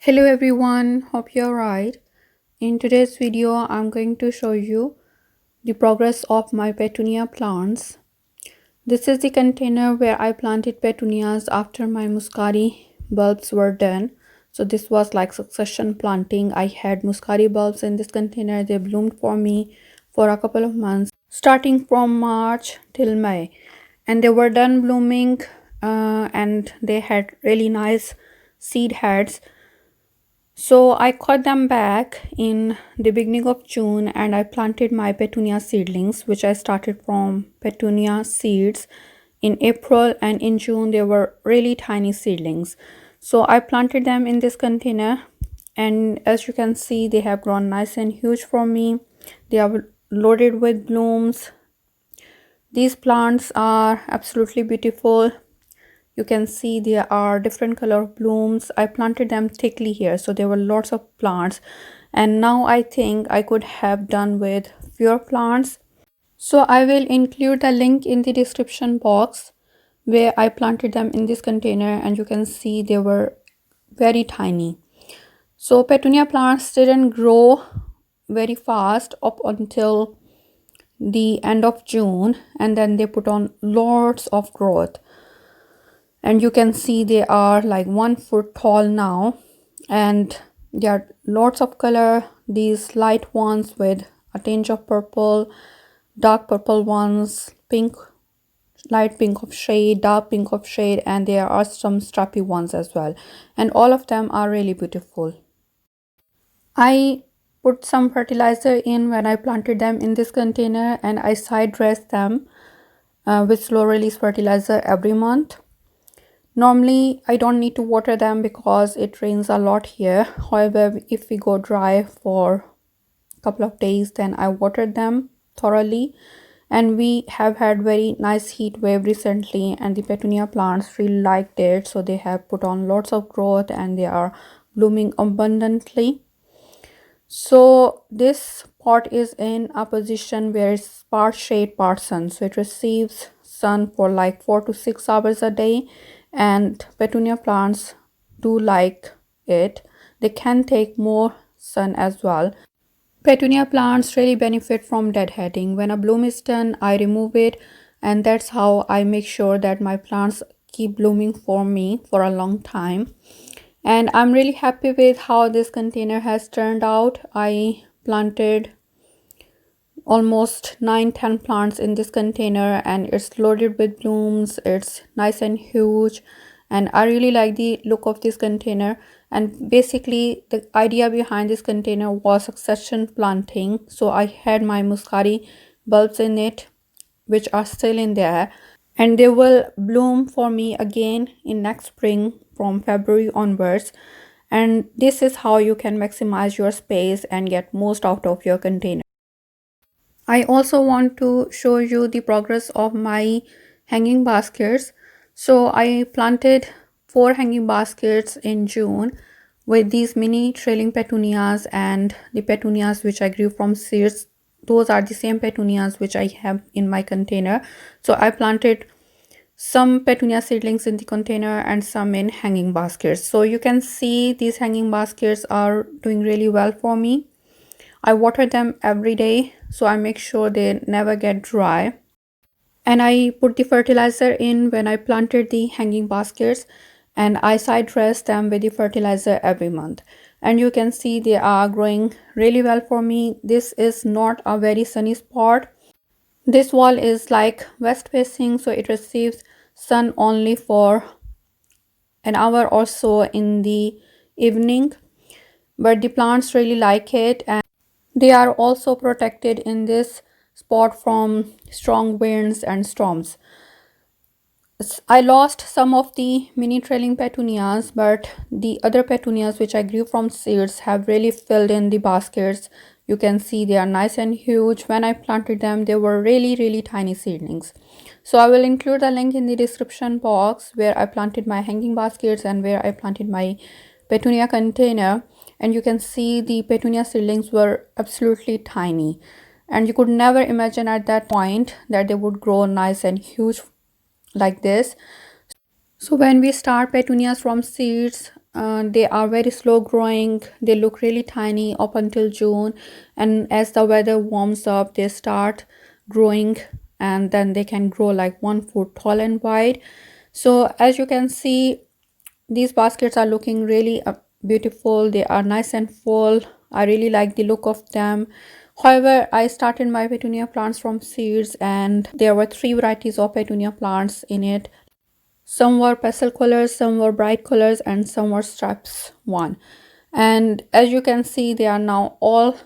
Hello everyone, hope you're right. In today's video, I'm going to show you the progress of my petunia plants. This is the container where I planted petunias after my muscari bulbs were done. So this was like succession planting. I had muscari bulbs in this container. They bloomed for me for a couple of months, starting from March till May. And they were done blooming and they had really nice seed heads. So I caught them back in the beginning of June and I planted my petunia seedlings, which I started from petunia seeds in April, and in June they were really tiny seedlings. So I planted them in this container, and as you can see, they have grown nice and huge for me. They are loaded with blooms. These plants are absolutely beautiful. You can see there are different color blooms. I planted them thickly here, so there were lots of plants, and now I think I could have done with fewer plants. So I will include the link in the description box where I planted them in this container, and you can see they were very tiny. So petunia plants didn't grow very fast up until the end of June, and then they put on lots of growth, and you can see they are like 1 foot tall now, and there are lots of color. These light ones with a tinge of purple, dark purple ones, pink, light pink of shade, dark pink of shade, and there are some strappy ones as well, and all of them are really beautiful. I put some fertilizer in when I planted them in this container, and I side dressed them with slow release fertilizer every month. Normally, I don't need to water them because it rains a lot here. However, if we go dry for a couple of days, then I watered them thoroughly. And we have had very nice heat wave recently, and the petunia plants really liked it. So they have put on lots of growth and they are blooming abundantly. So this pot is in a position where it's part shade, part sun. So it receives sun for like 4 to 6 hours a day, and petunia plants do like it. They can take more sun as well. Petunia plants really benefit from deadheading. When a bloom is done, I remove it, and that's how I make sure that my plants keep blooming for me for a long time. And I'm really happy with how this container has turned out. I planted almost 9-10 plants in this container, and it's loaded with blooms. It's nice and huge, and I really like the look of this container. And basically the idea behind this container was succession planting. So I had my muscari bulbs in it, which are still in there, and they will bloom for me again in next spring from February onwards. And this is how you can maximize your space and get most out of your container. I also want to show you the progress of my hanging baskets. So I planted 4 hanging baskets in June with these mini trailing petunias and the petunias which I grew from seeds. Those are the same petunias which I have in my container. So I planted some petunia seedlings in the container and some in hanging baskets. So you can see these hanging baskets are doing really well for me. I water them every day, so I make sure they never get dry. And I put the fertilizer in when I planted the hanging baskets, and I side dress them with the fertilizer every month. And you can see they are growing really well for me. This is not a very sunny spot. This wall is like west facing, so it receives sun only for an hour or so in the evening, but the plants really like it, and they are also protected in this spot from strong winds and storms. I lost some of the mini trailing petunias, but the other petunias which I grew from seeds have really filled in the baskets. You can see they are nice and huge. When I planted them, they were really tiny seedlings. So I will include the link in the description box where I planted my hanging baskets and where I planted my petunia container. And you can see the petunia seedlings were absolutely tiny, and you could never imagine at that point that they would grow nice and huge like this. So when we start petunias from seeds, they are very slow growing. They look really tiny up until June, and as the weather warms up they start growing, and then they can grow like 1 foot tall and wide. So as you can see, these baskets are looking really beautiful. They are nice and full. I really like the look of them. However, I started my petunia plants from seeds, and there were 3 varieties of petunia plants in it. Some were pastel colors, some were bright colors, and some were stripes one. And as you can see, they are now all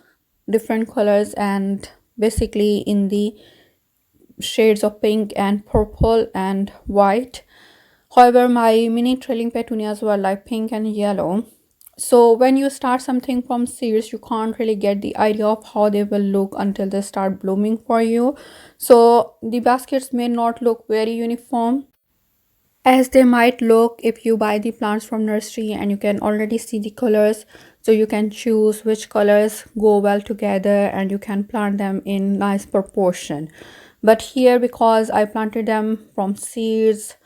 different colors and basically in the shades of pink and purple and white. However, my mini trailing petunias were like pink and yellow. So when you start something from seeds, you can't really get the idea of how they will look until they start blooming for you. So the baskets may not look very uniform as they might look if you buy the plants from nursery and you can already see the colors, so you can choose which colors go well together and you can plant them in nice proportion. But here, because I planted them from seeds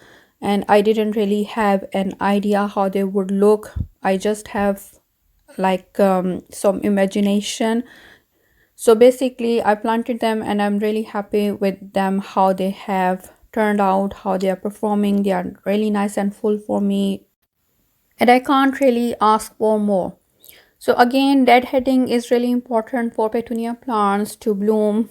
and I didn't really have an idea how they would look, I just have like some imagination. So basically I planted them and I'm really happy with them, how they have turned out, how they are performing. They are really nice and full for me, and I can't really ask for more. So again, deadheading is really important for petunia plants to bloom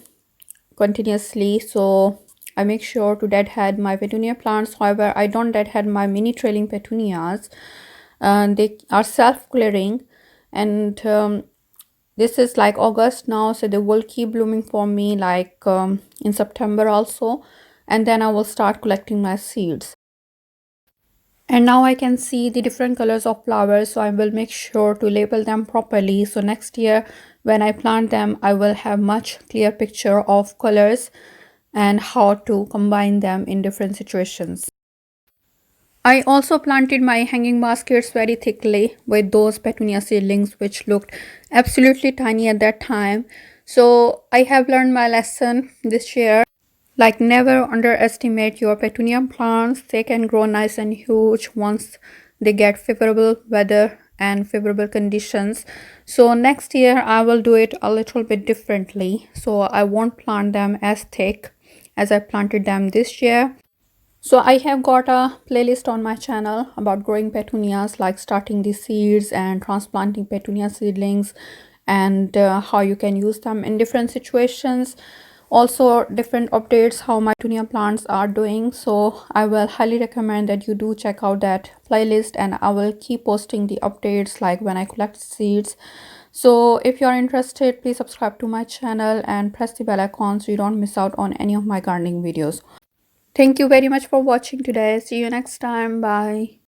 continuously. So I make sure to deadhead my petunia plants. However, I don't deadhead my mini trailing petunias. They are self-clearing, and this is like August now, so they will keep blooming for me like in September also, and then I will start collecting my seeds. And now I can see the different colors of flowers, so I will make sure to label them properly, so next year when I plant them I will have much clear picture of colors and how to combine them in different situations. I also planted my hanging baskets very thickly with those petunia seedlings which looked absolutely tiny at that time. So I have learned my lesson this year. Like, never underestimate your petunia plants. They can grow nice and huge once they get favorable weather and favorable conditions. So next year I will do it a little bit differently. So I won't plant them as thick as I planted them this year. So I have got a playlist on my channel about growing petunias, like starting the seeds and transplanting petunia seedlings, and how you can use them in different situations. Also different updates how my petunia plants are doing. So I will highly recommend that you do check out that playlist, and I will keep posting the updates like when I collect seeds. So if you are interested, please subscribe to my channel and press the bell icon so you don't miss out on any of my gardening videos. Thank you very much for watching today. See you next time. Bye.